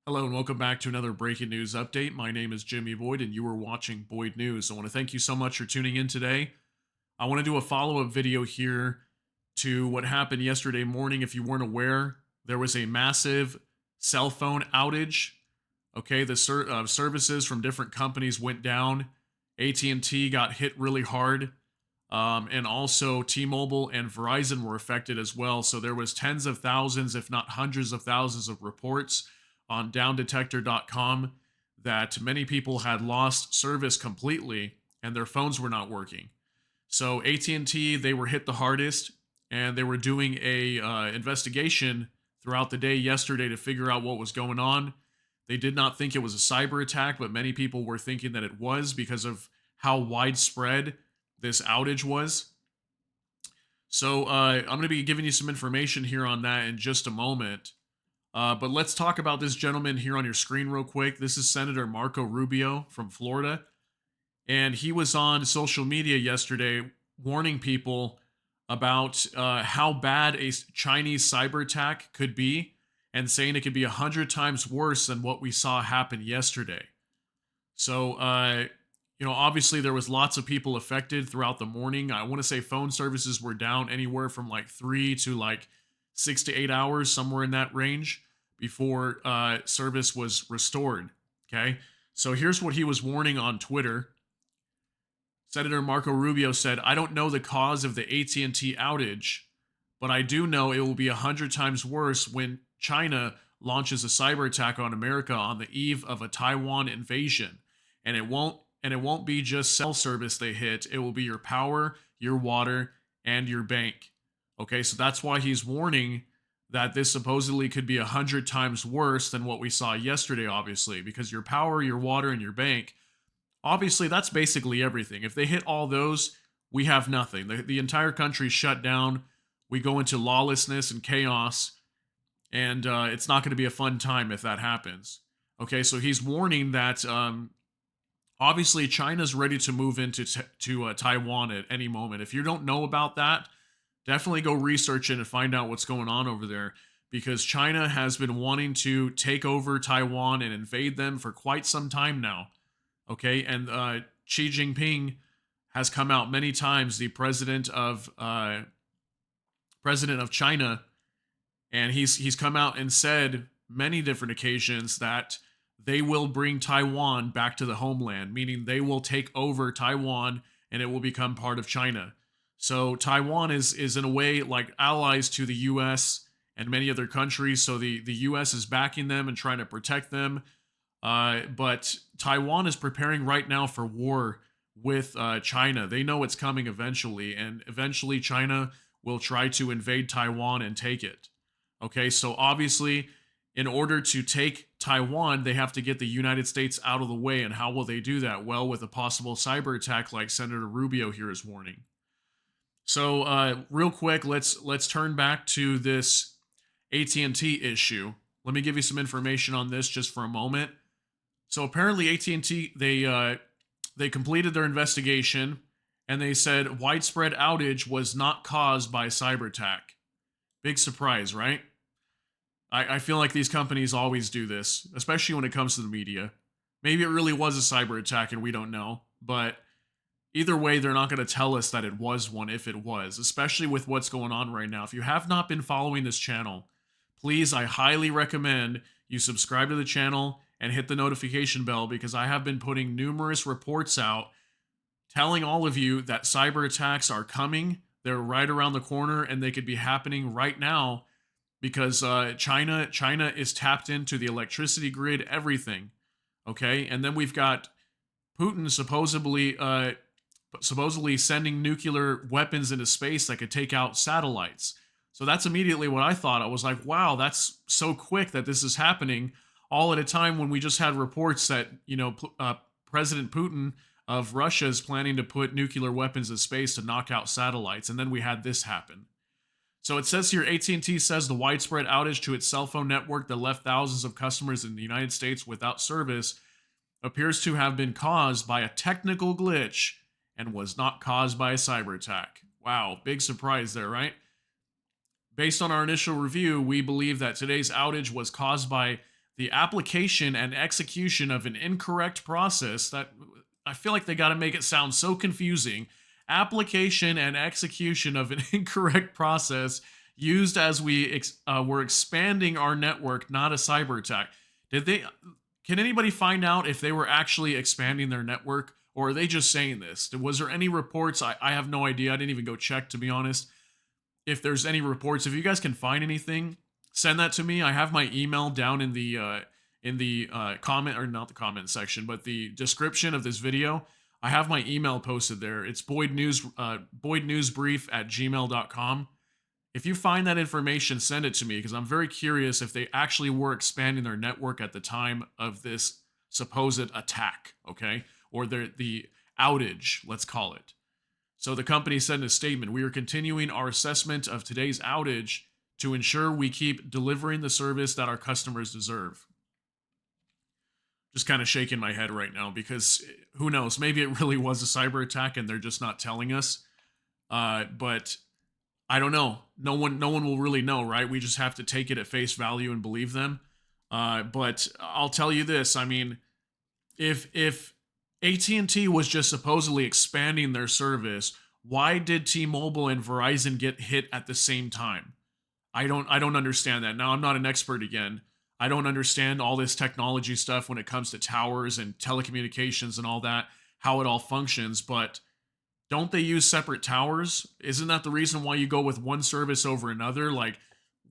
Hello and welcome back to another breaking news update. My name is Jimmy Boyd and you are watching Boyd News. I want to thank you so much for tuning in today. I want to do a follow-up video here to what happened yesterday morning. If you weren't aware, there was a massive cell phone outage. Okay, the services from different companies went down. AT&T got hit really hard. And also T-Mobile and Verizon were affected as well. So there was tens of thousands, if not hundreds of thousands of reports on downdetector.com that many people had lost service completely and their phones were not working. So AT&T, they were hit the hardest, and they were doing a investigation throughout the day yesterday to figure out what was going on. They did not think it was a cyber attack, but many people were thinking that it was because of how widespread this outage was. So I'm going to be giving you some information here on that in just a moment. But let's talk about this gentleman here on your screen real quick. This is Senator Marco Rubio from Florida. And he was on social media yesterday warning people about how bad a Chinese cyber attack could be and saying it could be 100 times worse than what we saw happen yesterday. So, obviously there was lots of people affected throughout the morning. I want to say phone services were down anywhere from like 3 to like 6 to 8 hours, somewhere in that range, before service was restored. Okay, so here's what he was warning on Twitter. Senator Marco Rubio said, "I don't know the cause of the AT&T outage, but I do know it will be 100 times worse when China launches a cyber attack on America on the eve of a Taiwan invasion. And it won't be just cell service they hit. It will be your power, your water, and your bank." Okay, so that's why he's warning that this supposedly could be 100 times worse than what we saw yesterday, obviously, because your power, your water, and your bank, obviously, that's basically everything. If they hit all those, we have nothing. The entire country shut down. We go into lawlessness and chaos, and it's not going to be a fun time if that happens. Okay, so he's warning that obviously China's ready to move into Taiwan at any moment. If you don't know about that, definitely go research it and find out what's going on over there, because China has been wanting to take over Taiwan and invade them for quite some time now. Okay, and Xi Jinping has come out many times, the president of China, and he's come out and said many different occasions that they will bring Taiwan back to the homeland, meaning they will take over Taiwan and it will become part of China. So Taiwan is in a way like allies to the U.S. and many other countries. So the U.S. is backing them and trying to protect them. But Taiwan is preparing right now for war with China. They know it's coming eventually, and eventually China will try to invade Taiwan and take it. Okay, so obviously, in order to take Taiwan, they have to get the United States out of the way. And how will they do that? Well, with a possible cyber attack like Senator Rubio here is warning. So, real quick, let's turn back to this AT&T issue. Let me give you some information on this just for a moment. So apparently AT&T, they completed their investigation and they said widespread outage was not caused by a cyber attack. Big surprise, right? I feel like these companies always do this, especially when it comes to the media. Maybe it really was a cyber attack and we don't know, but either way, they're not going to tell us that it was one if it was, especially with what's going on right now. If you have not been following this channel, please, I highly recommend you subscribe to the channel and hit the notification bell, because I have been putting numerous reports out telling all of you that cyber attacks are coming. They're right around the corner and they could be happening right now because China is tapped into the electricity grid, everything. Okay, and then we've got Putin supposedly sending nuclear weapons into space that could take out satellites. So that's immediately what I thought. I was like, wow, that's so quick that this is happening, all at a time when we just had reports that, President Putin of Russia is planning to put nuclear weapons in space to knock out satellites. And then we had this happen. So it says here, AT&T says the widespread outage to its cell phone network that left thousands of customers in the United States without service appears to have been caused by a technical glitch and was not caused by a cyber attack. Wow, big surprise there, right? Based on our initial review, we believe that today's outage was caused by the application and execution of an incorrect process. That I feel like they got to make it sound so confusing. Application and execution of an incorrect process used as were expanding our network, not a cyber attack. Did they? Can anybody find out if they were actually expanding their network, or are they just saying this? Was there any reports? I have no idea. I didn't even go check, to be honest. If there's any reports, if you guys can find anything, send that to me. I have my email down in the comment, or not the comment section, but the description of this video. I have my email posted there. It's boydnewsbrief@gmail.com. If you find that information, send it to me, because I'm very curious if they actually were expanding their network at the time of this supposed attack, okay? Or the outage, let's call it. So the company said in a statement, "We are continuing our assessment of today's outage to ensure we keep delivering the service that our customers deserve." Just kind of shaking my head right now, because who knows? Maybe it really was a cyber attack and they're just not telling us. But I don't know. No one will really know, right? We just have to take it at face value and believe them. But I'll tell you this. I mean, if AT&T was just supposedly expanding their service, why did T-Mobile and Verizon get hit at the same time? I don't understand that. Now, I'm not an expert again. I don't understand all this technology stuff when it comes to towers and telecommunications and all that, how it all functions, but don't they use separate towers? Isn't that the reason why you go with one service over another? Like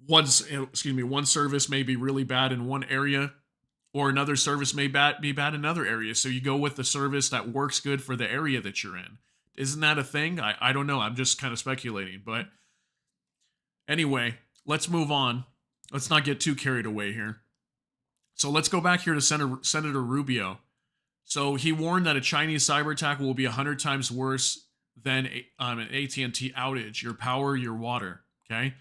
one service may be really bad in one area, or another service may be bad in another area. So you go with the service that works good for the area that you're in. Isn't that a thing? I don't know. I'm just kind of speculating. But anyway, let's move on. Let's not get too carried away here. So let's go back here to Senator Rubio. So he warned that a Chinese cyber attack will be 100 times worse than an AT&T outage. Your power, your water. Okay?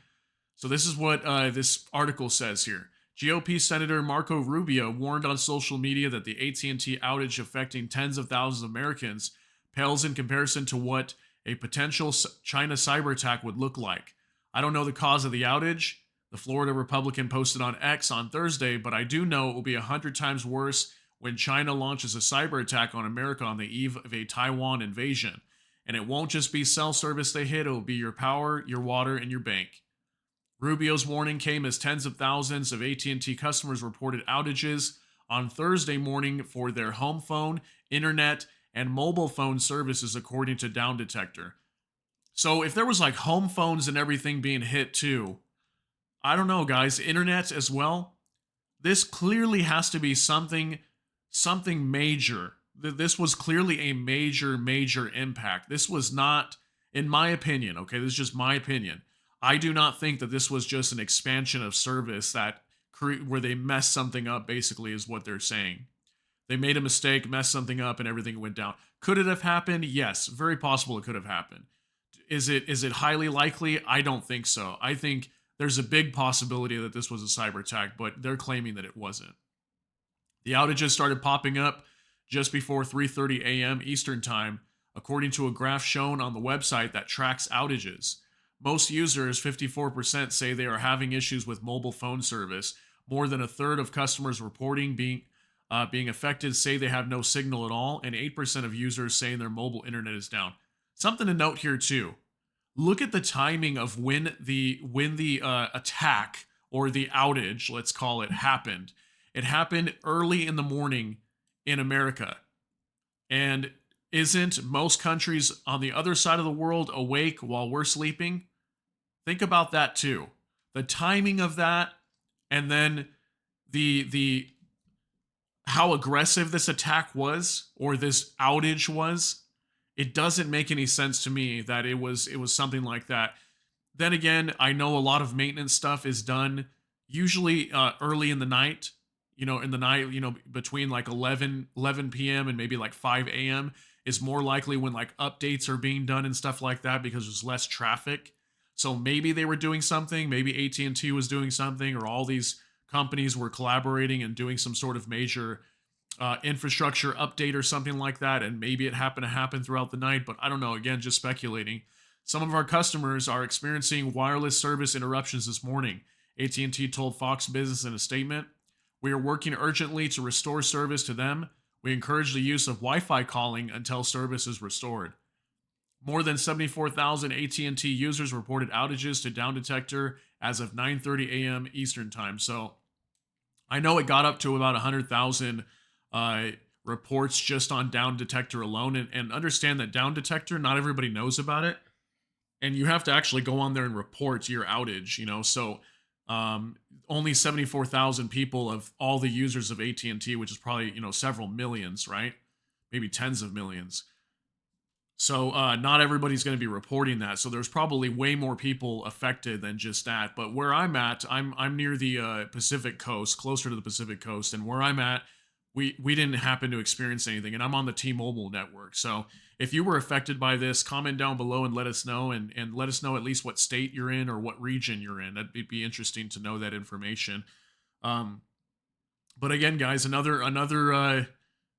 So this is what this article says here. GOP Senator Marco Rubio warned on social media that the AT&T outage affecting tens of thousands of Americans pales in comparison to what a potential China cyber attack would look like. "I don't know the cause of the outage," the Florida Republican posted on X on Thursday, "but I do know it will be 100 times worse when China launches a cyber attack on America on the eve of a Taiwan invasion. And it won't just be cell service they hit, it will be your power, your water, and your bank." Rubio's warning came as tens of thousands of AT&T customers reported outages on Thursday morning for their home phone, internet, and mobile phone services, according to Down Detector. So if there was like home phones and everything being hit too, I don't know, guys, internet as well, this clearly has to be something major. This was clearly a major impact. This was not, in my opinion, okay, this is just my opinion. I do not think that this was just an expansion of service where they messed something up, basically, is what they're saying. They made a mistake, messed something up, and everything went down. Could it have happened? Yes, very possible it could have happened. Is it highly likely? I don't think so. I think there's a big possibility that this was a cyber attack, but they're claiming that it wasn't. The outages started popping up just before 3:30 a.m. Eastern Time, according to a graph shown on the website that tracks outages. Most users, 54%, say they are having issues with mobile phone service. More than a third of customers reporting being affected say they have no signal at all, and 8% of users saying their mobile internet is down. Something to note here too. Look at the timing of when the attack, or the outage, let's call it, happened. It happened early in the morning in America. And isn't most countries on the other side of the world awake while we're sleeping? Think about that too. The timing of that, and then the how aggressive this attack was, or this outage was. It doesn't make any sense to me that it was something like that. Then again, I know a lot of maintenance stuff is done usually early in the night. Between like 11 p.m. and maybe like 5 a.m. is more likely when like updates are being done and stuff like that, because there's less traffic. So maybe they were doing something, maybe AT&T was doing something, or all these companies were collaborating and doing some sort of major infrastructure update or something like that, and maybe it happened to happen throughout the night, but I don't know, again, just speculating. Some of our customers are experiencing wireless service interruptions this morning, AT&T told Fox Business in a statement. We are working urgently to restore service to them. We encourage the use of Wi-Fi calling until service is restored. More than 74,000 AT&T users reported outages to Down Detector as of 9:30 a.m. Eastern Time. So I know it got up to about 100,000 uh, reports just on Down Detector alone. And understand that Down Detector, not everybody knows about it. And you have to actually go on there and report your outage, So um, only 74,000 people of all the users of AT&T, which is probably, several millions, right? Maybe tens of millions. So not everybody's going to be reporting that. So there's probably way more people affected than just that. But where I'm at, I'm near the Pacific Coast, closer to the Pacific Coast, and where I'm at, we didn't happen to experience anything. And I'm on the T-Mobile network. So if you were affected by this, comment down below and let us know, and let us know at least what state you're in or what region you're in. That'd be interesting to know that information. Um, but again, guys, another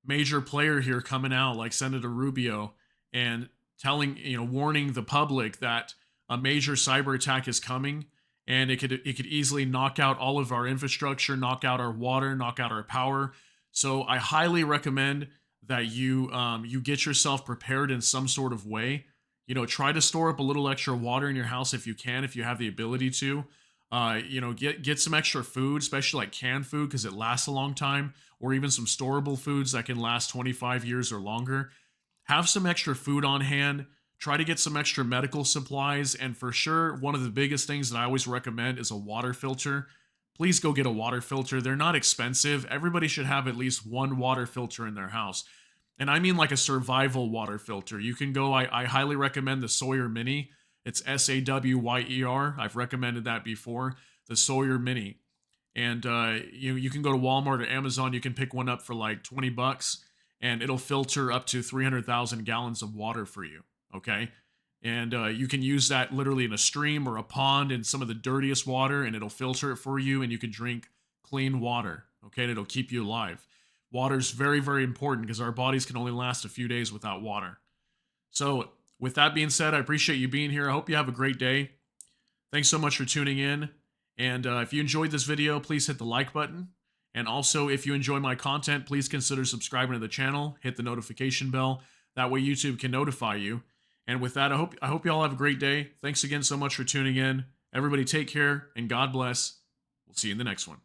major player here coming out, like Senator Rubio, and telling, warning the public that a major cyber attack is coming, and it could easily knock out all of our infrastructure, knock out our water, knock out our power. So I highly recommend that you get yourself prepared in some sort of way. Try to store up a little extra water in your house if you can, if you have the ability to. Get some extra food, especially like canned food, because it lasts a long time, or even some storable foods that can last 25 years or longer. Have some extra food on hand. Try to get some extra medical supplies. And for sure, one of the biggest things that I always recommend is a water filter. Please go get a water filter. They're not expensive. Everybody should have at least one water filter in their house. And I mean like a survival water filter. You can go, I highly recommend the Sawyer Mini. It's Sawyer. I've recommended that before. The Sawyer Mini. And you can go to Walmart or Amazon. You can pick one up for like $20, and it'll filter up to 300,000 gallons of water for you. Okay. And you can use that literally in a stream or a pond in some of the dirtiest water, and it'll filter it for you, and you can drink clean water. Okay. And it'll keep you alive. Water's very, very important because our bodies can only last a few days without water. So, with that being said, I appreciate you being here. I hope you have a great day. Thanks so much for tuning in. And if you enjoyed this video, please hit the like button. And also, if you enjoy my content, please consider subscribing to the channel. Hit the notification bell. That way YouTube can notify you. And with that, I hope you all have a great day. Thanks again so much for tuning in. Everybody take care, and God bless. We'll see you in the next one.